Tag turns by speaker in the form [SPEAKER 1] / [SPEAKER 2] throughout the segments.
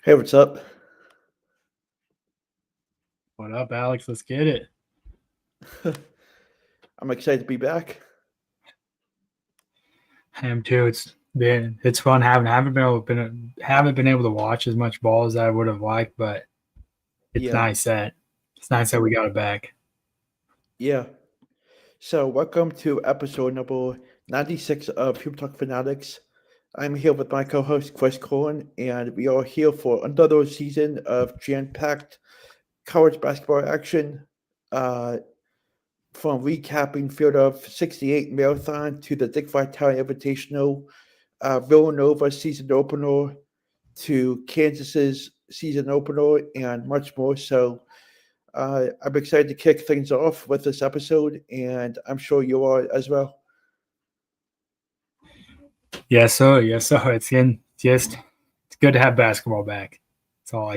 [SPEAKER 1] Hey, what's up?
[SPEAKER 2] What up, Alex? Let's get it.
[SPEAKER 1] I'm excited to be back.
[SPEAKER 2] I am too. It's fun having haven't been able to watch as much ball as I would have liked, but it's
[SPEAKER 1] Yeah,
[SPEAKER 2] nice that it's nice that we got it back.
[SPEAKER 1] yeah. So, welcome to episode number 96 of Hoop Talk Fanatics. I'm here with my co host, Chris Cohen, and we are here for another season of jam packed college basketball action. Uh, from recapping Field of 68 Marathon to the Dick Vitale Invitational, Villanova season opener to Kansas's season opener, and much more. So, I'm excited to kick things off with this episode, and I'm sure you are as well.
[SPEAKER 2] Yes, sir. Yes, sir. It's good to have basketball back. That's all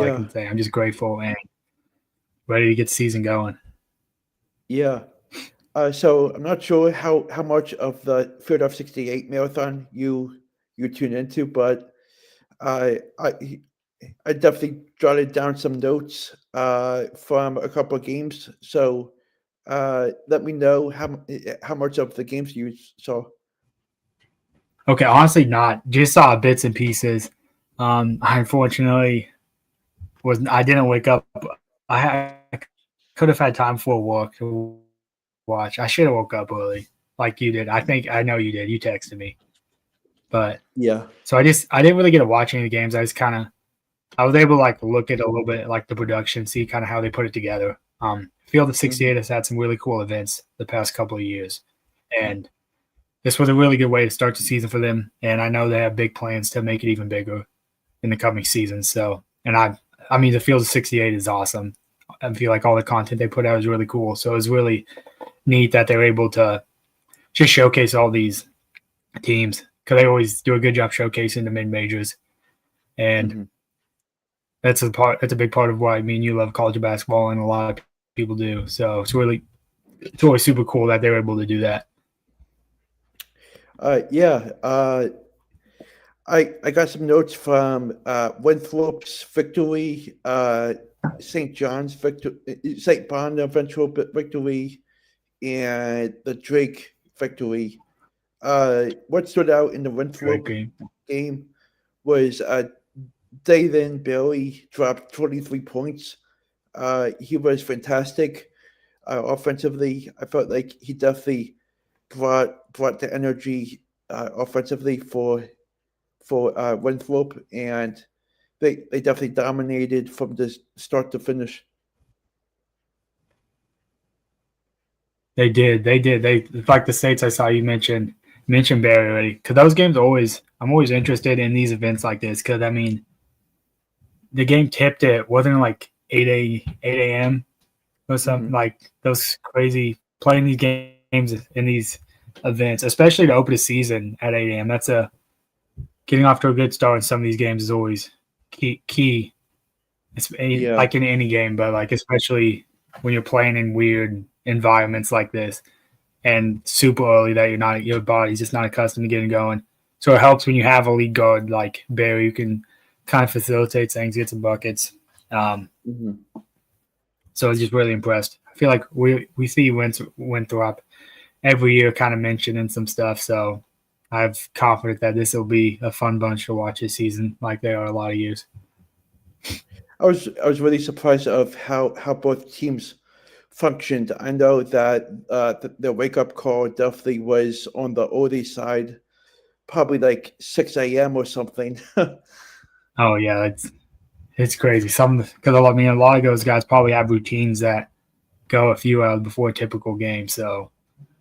[SPEAKER 2] I
[SPEAKER 1] Yeah,
[SPEAKER 2] can say. I'm just grateful and ready to get the season going.
[SPEAKER 1] yeah. So I'm not sure how much of the Field of 68 marathon you tune into, but I I definitely jotted down some notes from a couple of games. So let me know how much of the games you saw.
[SPEAKER 2] Okay, honestly, not just saw bits and pieces. I unfortunately I didn't wake up. I could have had time for work to watch. I should have woke up early, like you did. I know you did. You texted me, but
[SPEAKER 1] Yeah.
[SPEAKER 2] so I didn't really get to watch any of the games. I was able to like look at a little bit like the production, see kind of how they put it together. Field of
[SPEAKER 1] Hmm.
[SPEAKER 2] 68 has had some really cool events the past couple of years, and this was a really good way to start the season for them. And I know they have big plans to make it even bigger in the coming season. So, I mean, the Field of 68 is awesome. I feel like all the content they put out is really cool. So it's really neat that they're able to just showcase all these teams because they always do a good job showcasing the mid majors, and
[SPEAKER 1] Hmm.
[SPEAKER 2] that's a big part of why me and you love college basketball, and a lot of people do. So it's always super cool that they're able to do that.
[SPEAKER 1] Yeah. I got some notes from Winthrop's victory, St. John's victory, St. Bonaventure victory, and the Drake victory. What stood out in the
[SPEAKER 2] Great
[SPEAKER 1] Winthrop
[SPEAKER 2] game.
[SPEAKER 1] game was David Bailey dropped 23 points. He was fantastic offensively. I felt like he definitely brought the energy offensively for Winthrop, and they definitely dominated from the start to finish.
[SPEAKER 2] They did. They did. They like the states I saw you mentioned Barry already. Because those games always I'm always interested in these events like this. Because I mean, the game tipped at wasn't it like 8 a.m. or something
[SPEAKER 1] Hmm.
[SPEAKER 2] like those crazy playing these games in these events, especially to open a season at 8 a.m. That's a getting off to a good start in some of these games is always key. It's
[SPEAKER 1] Yeah,
[SPEAKER 2] like in any game, but like especially when you're playing in weird environments like this and super early that your body's just not accustomed to getting going. So it helps when you have a lead guard like Barry who can kind of facilitate things, get some buckets. Um,
[SPEAKER 1] hmm,
[SPEAKER 2] so I was just really impressed. I feel like we see Winthrop every year kind of mentioning some stuff. So I'm confident that this will be a fun bunch to watch this season, like they are a lot of years.
[SPEAKER 1] I was really surprised of how both teams functioned. I know that the wake up call definitely was on the early side, probably like 6 a.m. or something.
[SPEAKER 2] Oh yeah, it's crazy. Some because I mean a lot of those guys probably have routines that go a few hours before a typical game. So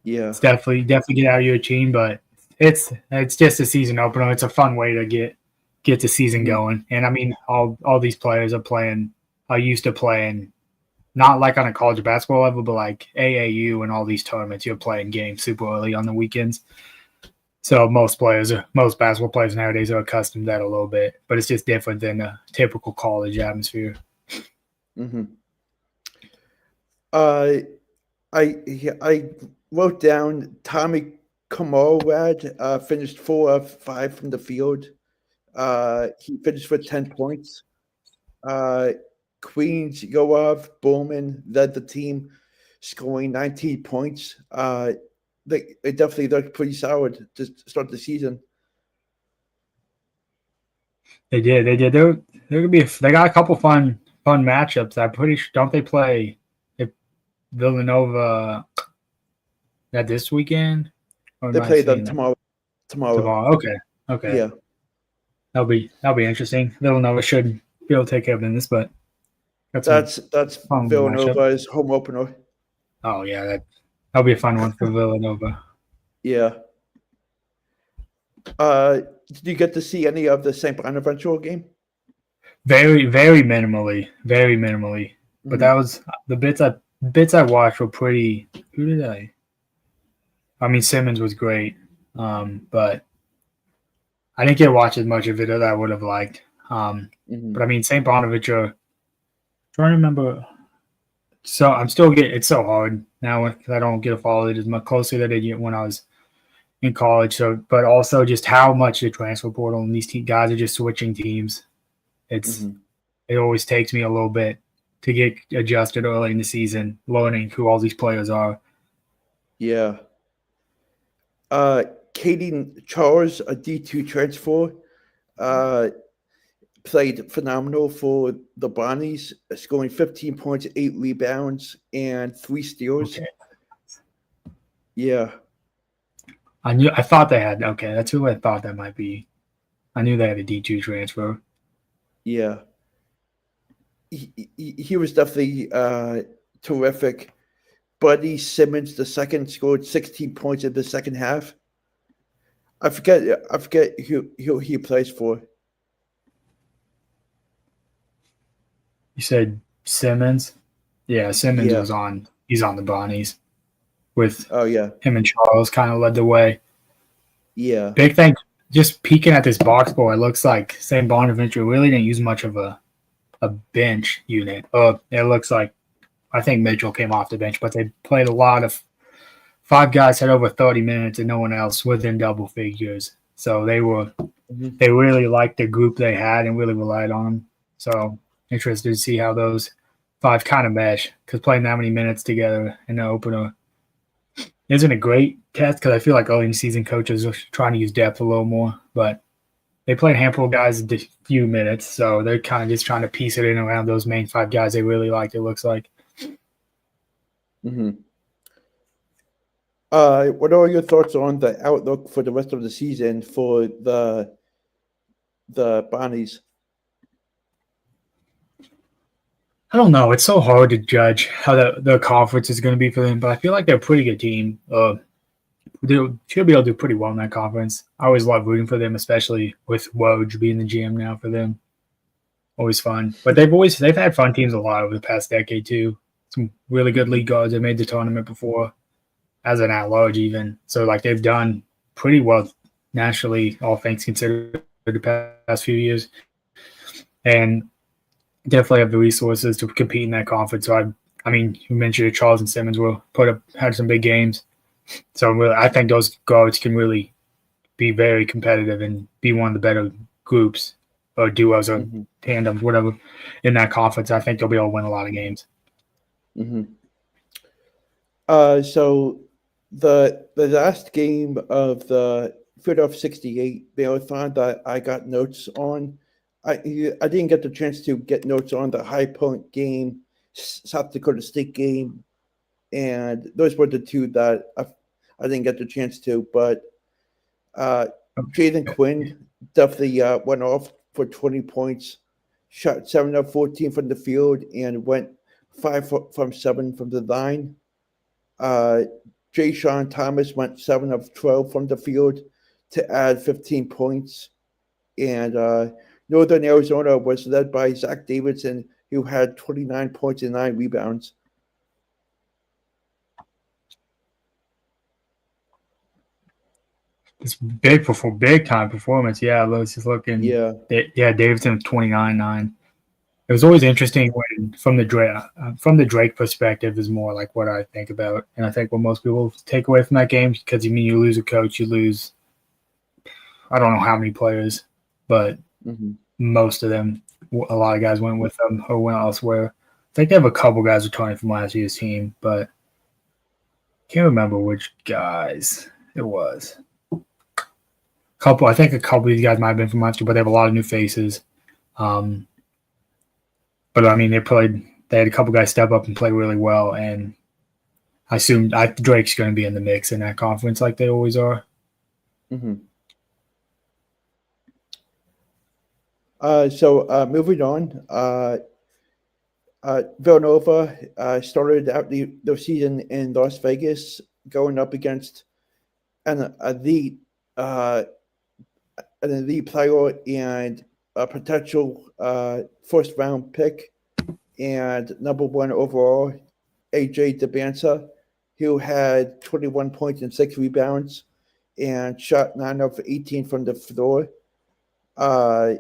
[SPEAKER 1] Yeah.
[SPEAKER 2] it's definitely get out of your routine, but it's just a season opener. It's a fun way to get the season
[SPEAKER 1] Hmm.
[SPEAKER 2] going. And I mean all these players are used to playing not like on a college basketball level, but like AAU and all these tournaments. You're playing games super early on the weekends. So most basketball players nowadays are accustomed to that a little bit, but it's just different than a typical college atmosphere.
[SPEAKER 1] Hmm. Uh, I wrote down Tommy Kamarad finished 4 of 5 from the field. He finished with 10 points. Queens, Yoav, Bowman led the team, scoring 19 points. They definitely looked pretty solid to start the season.
[SPEAKER 2] They did. They're gonna be. They got a couple fun matchups. I'm pretty sure. Don't they play Villanova that this weekend? Or
[SPEAKER 1] They
[SPEAKER 2] am I
[SPEAKER 1] play them
[SPEAKER 2] seeing that
[SPEAKER 1] tomorrow.
[SPEAKER 2] tomorrow? Okay.
[SPEAKER 1] Yeah,
[SPEAKER 2] That'll be interesting. Villanova should be able to take care of business, but got some
[SPEAKER 1] that's
[SPEAKER 2] fun matchup.
[SPEAKER 1] Villanova's home opener.
[SPEAKER 2] Oh yeah, that'll be a fun one for Villanova.
[SPEAKER 1] Yeah. Did you get to see any of the St. Bonaventure game?
[SPEAKER 2] Very minimally. But that was the bits I watched were pretty. Who did I? I mean, Simmons was great, but I didn't get to watch as much of it as I would have liked. But I mean, St. Bonaventure. I'm trying to remember. So I'm still getting. It's so hard now because I don't get to follow it as much closely that I did when I was in college. So, but also just how much the transfer portal and these guys are just switching teams. It always takes me a little bit to get adjusted early in the season, learning who all these players are.
[SPEAKER 1] Yeah. Katie Charles, a D2 transfer, played phenomenal for the Bonnies, scoring 15 points, 8 rebounds, and 3 steals.
[SPEAKER 2] Okay.
[SPEAKER 1] Yeah.
[SPEAKER 2] I thought they had. Okay, that's who I thought that might be. I knew they had a D2 transfer.
[SPEAKER 1] Yeah. He was definitely terrific. Buddy Simmons, the second, scored 16 points in the second half. I forget who he plays for.
[SPEAKER 2] You said Simmons? Yeah, Simmons was on. He's on the Bonnies with him and Charles kind of led the way.
[SPEAKER 1] Yeah.
[SPEAKER 2] Big thing, just peeking at this box score, it looks like St. Bonaventure really didn't use much of a bench unit. It looks like I think Mitchell came off the bench, but they played a lot of 5 guys had over 30 minutes and no one else within double figures. So they really liked the group they had and really relied on them. So interested to see how those 5 kind of mesh because playing that many minutes together in the opener isn't a great test because I feel like early in the season coaches are trying to use depth a little more, but they played a handful of guys a few minutes, so they're kind of just trying to piece it in around those main 5 guys they really liked, it looks like.
[SPEAKER 1] What are your thoughts on the outlook for the rest of the season for the Bonnies?
[SPEAKER 2] I don't know. It's so hard to judge how the conference is going to be for them, but I feel like they're a pretty good team. They should be able to do pretty well in that conference. I always love rooting for them, especially with Woj being the GM now for them. Always fun. But they've had fun teams a lot over the past decade too. Some really good league guards. They made the tournament before as an at-large even. So like they've done pretty well nationally, all things considered, the past few years. And definitely have the resources to compete in that conference. So I mean, you mentioned Charles and Simmons had some big games. So really, I think those guards can really be very competitive and be one of the better groups or duos or tandems, whatever, in that conference. I think they'll be able to win a lot of games.
[SPEAKER 1] So the last game of the Philadelphia 68 marathon that I got notes on, I didn't get the chance to get notes on the High Point game, South Dakota State game, and those were the 2 that I didn't get the chance to. But Jaden Quinn definitely went off for 20 points, shot 7 of 14 from the field, and went 5 from 7 from the line. Jay Sean Thomas went 7 of 12 from the field to add 15 points. And Northern Arizona was led by Zach Davidson, who had 29 points and 9 rebounds.
[SPEAKER 2] It's big time performance. Yeah, I was just looking. Yeah, Davidson with 29-9. It was always interesting when from the Drake perspective is more like what I think about, and I think what most people take away from that game because you lose a coach, you lose I don't know how many players, but
[SPEAKER 1] Mhm.
[SPEAKER 2] most of them, a lot of guys went with them or went elsewhere. I think they have a couple guys returning from last year's team, but can't remember which guys it was. I think a couple of these guys might have been from last year, but they have a lot of new faces. But I mean, they had a couple guys step up and play really well, and I assume Drake's going to be in the mix in that conference like they always are.
[SPEAKER 1] Mhm. Moving on, Villanova started out the season in Las Vegas, going up against an elite uh, an elite player and a potential first round pick and number one overall, AJ DeBanza, who had 21 points and 6 rebounds and shot 9 of 18 from the floor. Uh,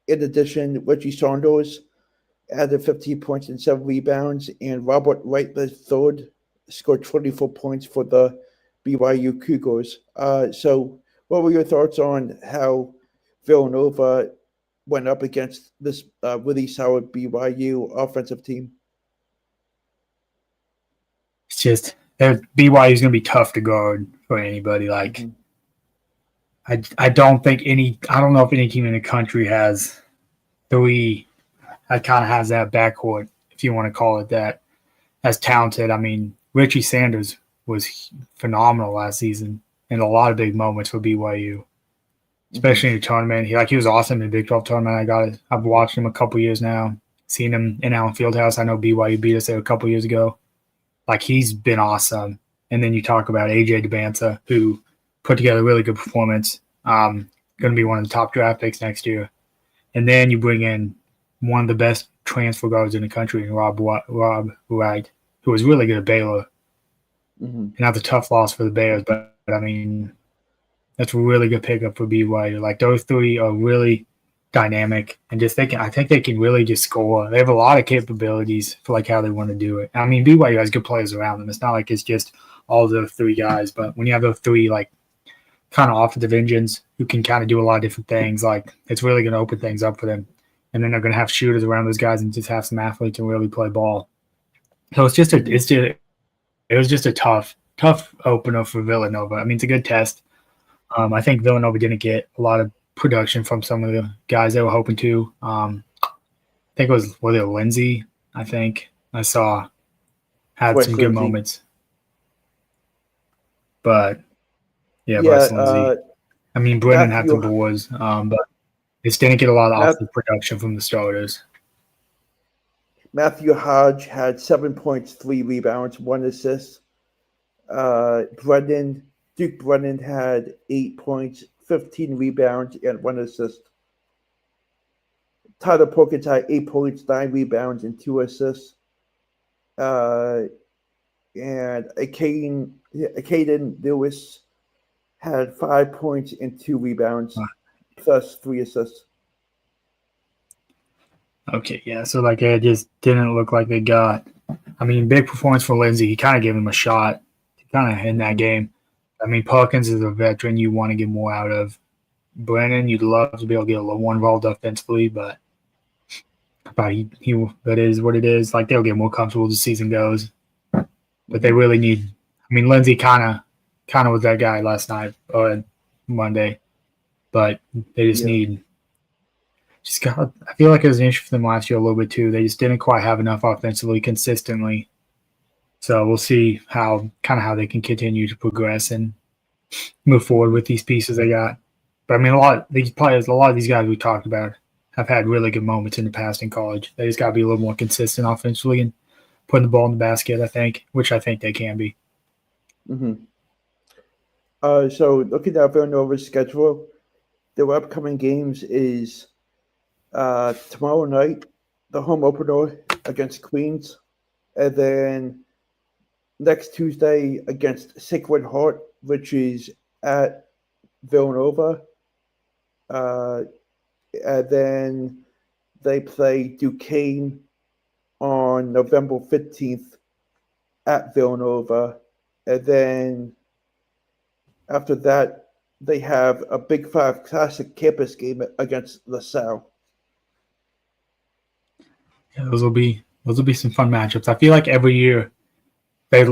[SPEAKER 1] in addition, Richie Saunders added 15 points and 7 rebounds, and Robert Wright III scored 24 points for the BYU Cougars. What were your thoughts on how Villanova went up against this really solid BYU offensive team?
[SPEAKER 2] It's just BYU is going to be tough to guard for anybody. Like
[SPEAKER 1] Mm-hmm.
[SPEAKER 2] I don't know if any team in the country has three that kind of has that backcourt, if you want to call it that, as talented. I mean, Richie Sanders was phenomenal last season in a lot of big moments for BYU, especially in the tournament. He was awesome in the Big 12 tournament. I've watched him a couple years now, seen him in Allen Fieldhouse. I know BYU beat us there a couple years ago. Like, he's been awesome. And then you talk about AJ DeBanza, who put together a really good performance. Going to be one of the top draft picks next year. And then you bring in one of the best transfer guards in the country, Rob Wright, who was really good at Baylor.
[SPEAKER 1] Mm-hmm.
[SPEAKER 2] And that's a tough loss for the Bears, but I mean, that's a really good pickup for BYU. Like, those three are really dynamic and I think they can really just score. They have a lot of capabilities for like how they want to do it. I mean, BYU has good players around them. It's not like it's just all those three guys, but when you have those three like kind of offensive engines who can kind of do a lot of different things, like, it's really going to open things up for them. And then they're going to have shooters around those guys and just have some athletes and really play ball. So it was just a tough opener for Villanova. I mean, it's a good test. I think Villanova didn't get a lot of production from some of the guys they were hoping to. I think it was Lindsay, I think I saw had some good moments. But yeah, Wes Lindsay. I mean, Brennan had some boards, but they didn't get a lot of offensive production from the starters.
[SPEAKER 1] Matthew Hodge had 7 points, 3 rebounds, 1 assist. Duke Brennan had 8 points, 15 rebounds, and 1 assist. Tyler Perkins had 8 points, 9 rebounds, and 2 assists. And Caden Lewis had 5 points and 2 rebounds, plus 3 assists.
[SPEAKER 2] Okay, yeah. So like it just didn't look like they got. I mean, big performance for Lindsay. He kind of gave him a shot, kind of in that game. I mean, Perkins is a veteran you want to get more out of. Brennan, you'd love to be able to get a little more involved offensively, but that is what it is. Like, they'll get more comfortable as the season goes. But they really need. I mean, Lindsay kind of was that guy last night or Monday, but they just need. I feel like it was an issue for them last year a little bit too. They just didn't quite have enough offensively consistently. So we'll see how they can continue to progress and move forward with these pieces they got. But I mean, a lot of these guys we talked about have had really good moments in the past in college. They just got to be a little more consistent offensively and putting the ball in the basket, which I think they can be.
[SPEAKER 1] Mm-hmm. So looking at Villanova's schedule, their upcoming games is tomorrow night, the home opener against Queens, and then next Tuesday against Sacred Heart, which is at Villanova. And then they play Duquesne on November 15th at Villanova. And then after that, they have a Big Five Classic campus game against LaSalle.
[SPEAKER 2] Yeah, those will be some fun matchups. I feel like every year they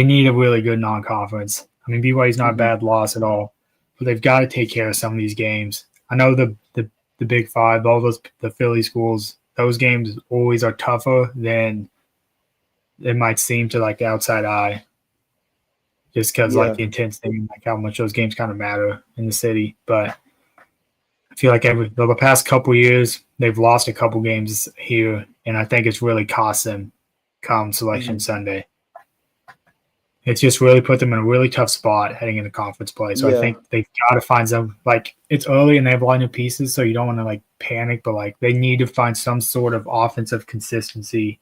[SPEAKER 2] need a really good non-conference. I mean, BYU's not a
[SPEAKER 1] Mm-hmm.
[SPEAKER 2] bad loss at all, but they've got to take care of some of these games. I know the Big Five, all those the Philly schools, those games always are tougher than it might seem to like the outside eye, just because like
[SPEAKER 1] Yeah,
[SPEAKER 2] the intensity and like how much those games kind of matter in the city. But I feel like the past couple years they've lost a couple games here, and I think it's really cost them come Selection
[SPEAKER 1] mm-hmm.
[SPEAKER 2] Sunday. It's just really put them in a really tough spot heading into conference play. So I
[SPEAKER 1] Yeah,
[SPEAKER 2] think they've got to find some like it's early and they have a lot of new pieces, so you don't want to like panic, but like they need to find some sort of offensive consistency.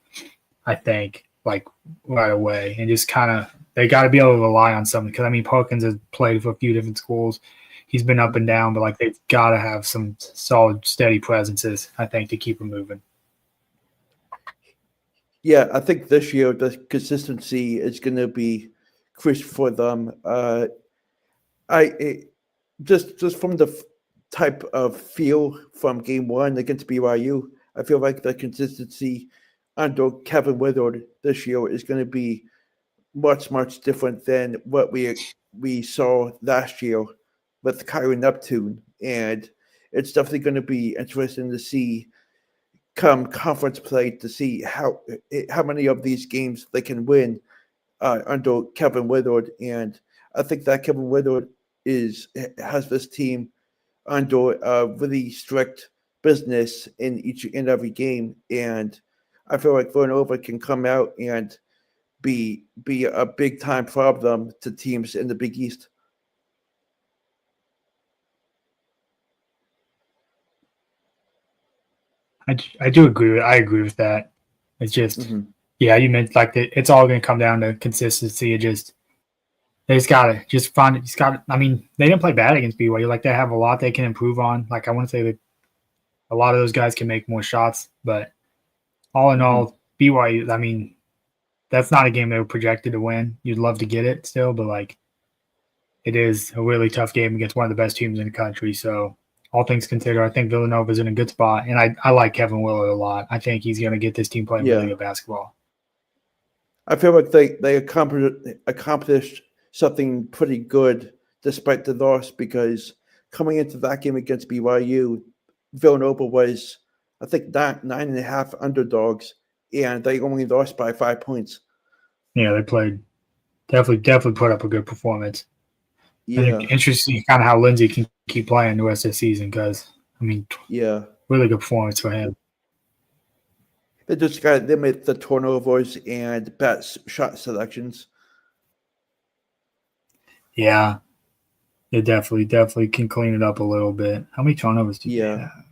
[SPEAKER 2] I think like right away and just kind of they got to be able to rely on something because I mean Perkins has played for a few different schools. He's been up and down, but like they've got to have some solid, steady presences. I think to keep them moving.
[SPEAKER 1] yeah. I think this year the consistency is going to be crucial for them. I it, just from the type of feel from Game One against BYU, I feel like the consistency under Kevin Willard this year is going to be much different than what we saw last year with Kyrie Neptune, and it's definitely going to be interesting to see come conference play to see how many of these games they can win under Kevin Willard, and I think that Kevin Willard is has this team under really strict business in each and every game, and I feel like Villanova can come out and be a big time problem to teams in the Big East.
[SPEAKER 2] I do agree with I agree with that. It's just
[SPEAKER 1] Hmm.
[SPEAKER 2] yeah, you meant like it's all going to come down to consistency. It just they just gotta just find it. Just got. I mean, they didn't play bad against BYU. Like they have a lot they can improve on. Like I want to say that a lot of those guys can make more shots, but all in
[SPEAKER 1] Hmm.
[SPEAKER 2] all, BYU. I mean, that's not a game they were projected to win. You'd love to get it still, but like it is a really tough game against one of the best teams in the country. So all things considered, I think Villanova's in a good spot, and I like Kevin Willard a lot. I think he's going to get this team playing really
[SPEAKER 1] Yeah,
[SPEAKER 2] good basketball.
[SPEAKER 1] I feel like they accomplished something pretty good despite the loss because coming into that game against BYU, Villanova was I think nine and a half underdogs, and they only lost by 5 points.
[SPEAKER 2] Yeah, they played definitely put up a good performance. I
[SPEAKER 1] Yeah,
[SPEAKER 2] think interesting kind of how Lindsay can keep playing the rest of the season because I mean,
[SPEAKER 1] yeah.
[SPEAKER 2] really good performance for him.
[SPEAKER 1] They just got to limit the turnovers and bad shot selections.
[SPEAKER 2] Yeah, it definitely can clean it up a little bit. How many turnovers did they
[SPEAKER 1] Yeah,
[SPEAKER 2] have?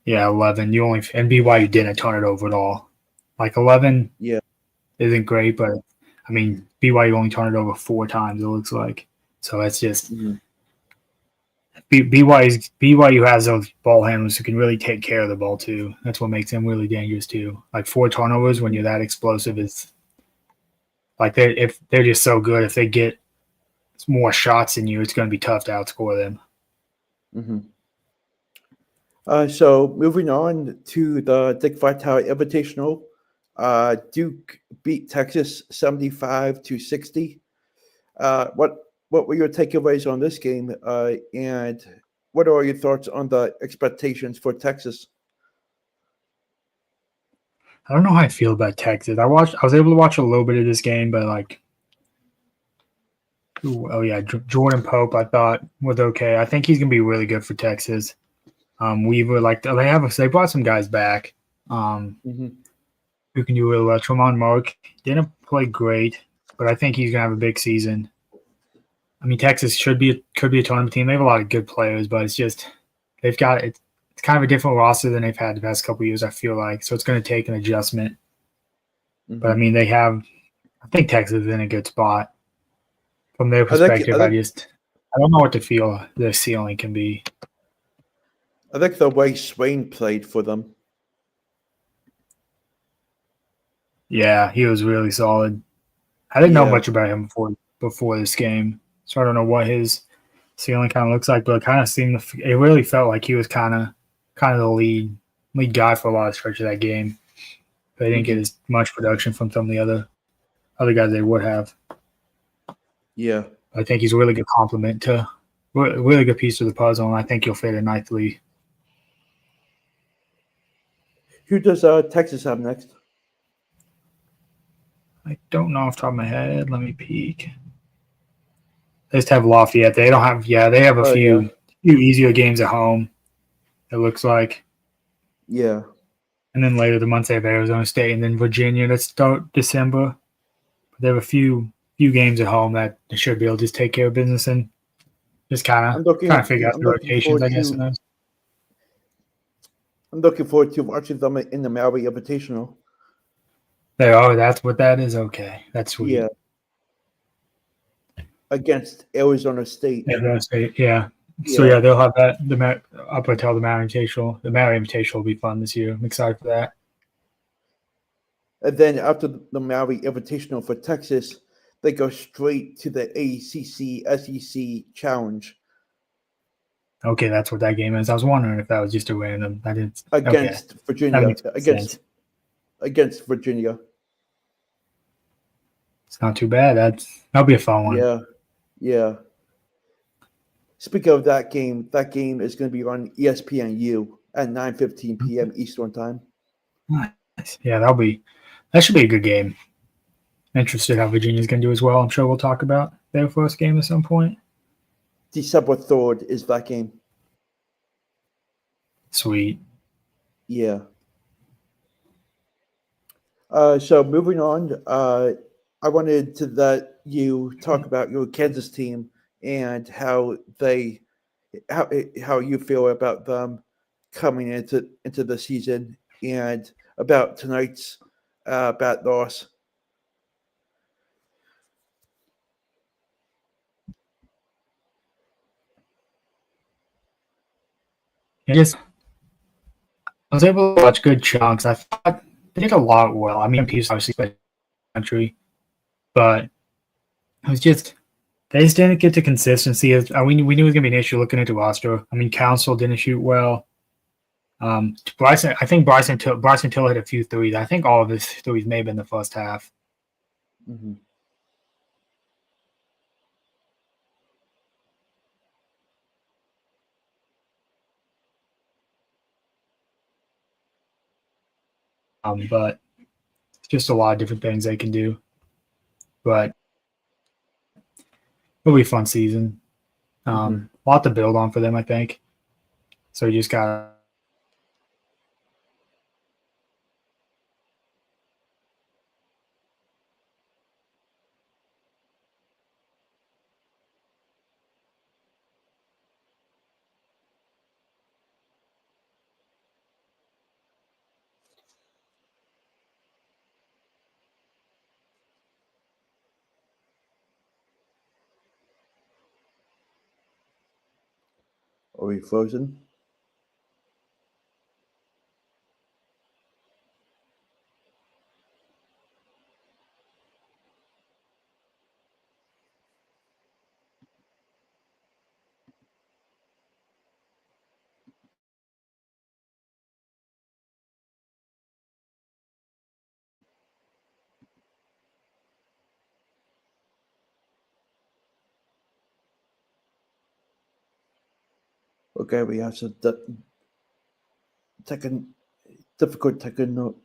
[SPEAKER 2] Yeah, 11. You only and BYU didn't turn it over at all. Like 11
[SPEAKER 1] yeah.
[SPEAKER 2] isn't great, but I mean BYU only turned it over 4 times. It looks like so. It's just
[SPEAKER 1] Mhm.
[SPEAKER 2] BYU has those ball handlers who can really take care of the ball too. That's what makes them really dangerous too. Like 4 turnovers when
[SPEAKER 1] Mhm.
[SPEAKER 2] you're that explosive is like if they're just so good. If they get more shots than you, it's going to be tough to outscore them.
[SPEAKER 1] Mhm. So moving on to the Dick Vitale Invitational, Duke beat Texas 75-60. What were your takeaways on this game, and what are your thoughts on the expectations for Texas?
[SPEAKER 2] I don't know how I feel about Texas. I was able to watch a little bit of this game, but like, oh yeah, Jordan Pope, I thought was okay. I think he's gonna be really good for Texas. Weaver, like they brought some guys back,
[SPEAKER 1] Hmm.
[SPEAKER 2] who can do really well. Tremont Mark didn't play great, but I think he's gonna have a big season. I mean, Texas could be a tournament team. They have a lot of good players, but it's just they've got it. It's kind of a different roster than they've had the past couple of years. I feel like so it's going to take an adjustment. But I
[SPEAKER 1] Hmm.
[SPEAKER 2] mean, they have. I think Texas is in a good spot from their
[SPEAKER 1] I think I
[SPEAKER 2] perspective.
[SPEAKER 1] think
[SPEAKER 2] I don't know what to feel their ceiling can be.
[SPEAKER 1] I think the way Swain played for them.
[SPEAKER 2] Yeah, he was really solid. I didn't know
[SPEAKER 1] Yeah,
[SPEAKER 2] much about him before before this game, so I don't know what his ceiling kind of looks like. But it kind of seemed it really felt like he was kind of the lead guy for a lot of stretch of that game. They didn't get as much production from some of the other guys they would have.
[SPEAKER 1] Yeah.
[SPEAKER 2] I think he's a really good complement to a really good piece of the puzzle, and I think he'll fit in nicely.
[SPEAKER 1] Who does Texas have next?
[SPEAKER 2] I don't know off the top of my head. Let me peek. They just have Lafayette. They don't have. Yeah, they have a few easier games at home. It looks like.
[SPEAKER 1] Yeah.
[SPEAKER 2] And then later the month they have Arizona State and then Virginia that start December. But they have a few games at home that they should be able to just take care of business and just kind of trying to figure out the rotations, I guess.
[SPEAKER 1] I'm looking forward to watching them in the Maui Invitational.
[SPEAKER 2] That's what that is. Okay, that's sweet.
[SPEAKER 1] Yeah. Against Arizona State.
[SPEAKER 2] Arizona State, yeah. So yeah, they'll have that up until the Maui Invitational. The Maui Invitational will be fun this year. I'm excited for that.
[SPEAKER 1] And then after the Maui Invitational for Texas, they go straight to the ACC SEC Challenge.
[SPEAKER 2] Okay, that's what that game is. I was wondering if that was just a random. I didn't.
[SPEAKER 1] Against Virginia. Against Virginia.
[SPEAKER 2] It's not too bad. That'll be a fun one.
[SPEAKER 1] Yeah. Speaking of that game is going to be on ESPNU at 9:15 p.m. Eastern time.
[SPEAKER 2] Nice. Yeah, that should be a good game. Interested how Virginia's going to do as well. I'm sure we'll talk about their first game at some point.
[SPEAKER 1] December 3rd is that game.
[SPEAKER 2] Sweet.
[SPEAKER 1] Yeah. So moving on, I wanted to let you talk about your Kansas team and how you feel about them coming into the season and about tonight's bad loss.
[SPEAKER 2] Yes, I was able to watch good chunks. I thought they did a lot well. I mean, Peace obviously played country, but it was just they just didn't get to consistency. We knew it was going to be an issue looking at the roster. I mean, Council didn't shoot well. Bryson Tiller hit a few threes. I think all of his threes may have been the first half.
[SPEAKER 1] Mm-hmm.
[SPEAKER 2] But it's just a lot of different things they can do. But it'll be a fun season. A lot to build on for them, I think. So you just got
[SPEAKER 1] Are we frozen? Okay, we have some difficult technical.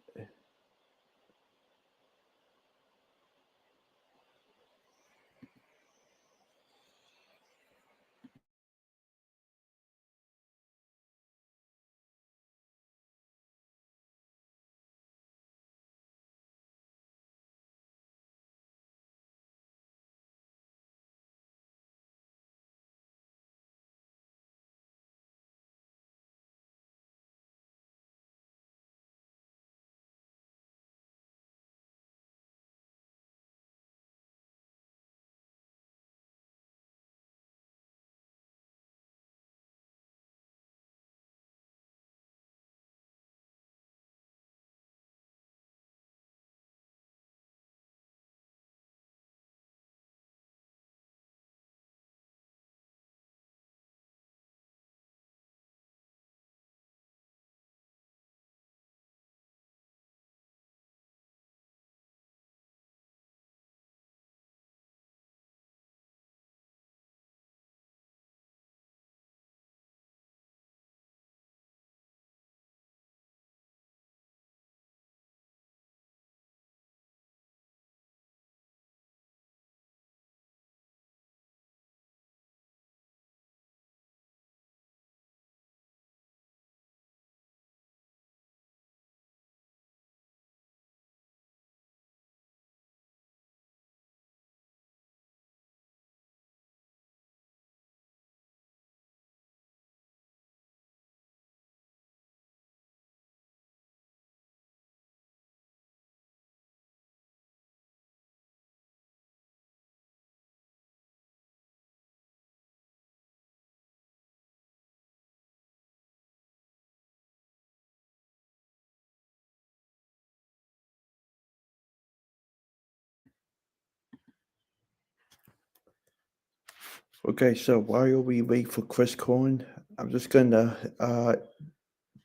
[SPEAKER 1] Okay, so while we wait for Chris Cohen, I'm just gonna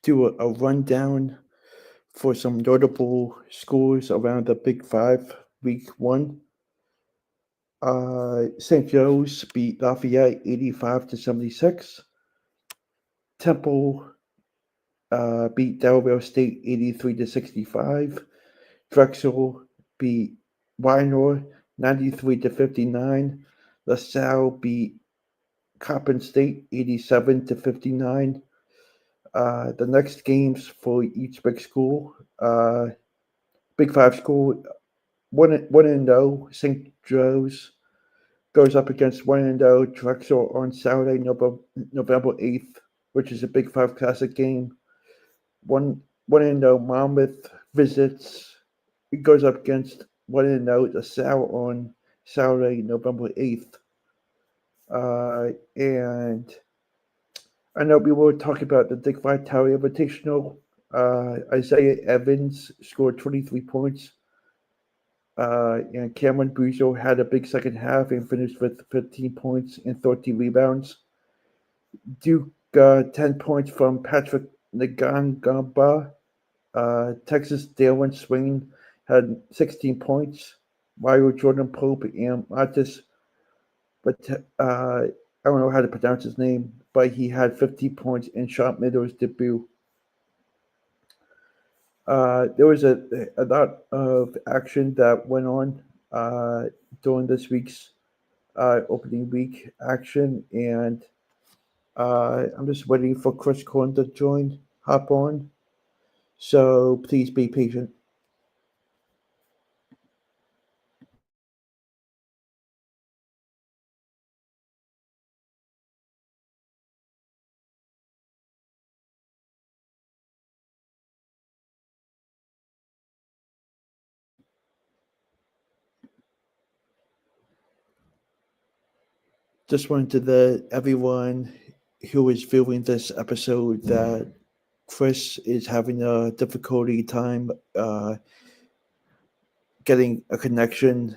[SPEAKER 1] do a rundown for some notable scores around the Big Five Week 1. St. Joe's beat Lafayette 85-76. Temple beat Delaware State 83-65. Drexel beat Wynor 93-59. LaSalle beat Coppin State 87-59. The next games for each Big Five school, one and zero. St. Joe's goes up against 1-0 Drexel on Saturday, November 8th, which is a Big Five Classic game. 1-0 Monmouth visits. It goes up against 1-0 LaSalle on Saturday, November 8th. And I know we were talking about the Dick Vitale Invitational. Isaiah Evans scored 23 points. And Cameron Buzo had a big second half and finished with 15 points and 13 rebounds. Duke 10 points from Patrick Ngangaba. Texas Dalen Swain had 16 points. While Jordan Pope and Matis, but I don't know how to pronounce his name, but he had 15 points and shot Middle's debut. There was a lot of action that went on during this week's opening week action, and I'm just waiting for Chris Corn to hop on. So please be patient. Just wanted to let everyone who is viewing this episode that Chris is having a difficulty time getting a connection.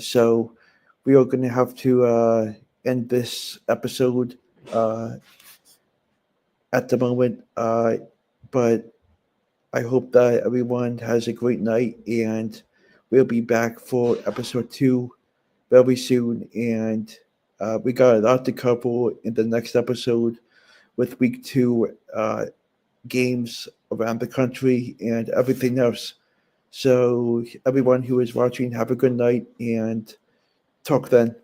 [SPEAKER 1] So we are going to have to end this episode at the moment. But I hope that everyone has a great night, and we'll be back for episode 2 very soon. And we got a lot to cover in the next episode with week 2 games around the country and everything else. So, everyone who is watching, have a good night and talk then.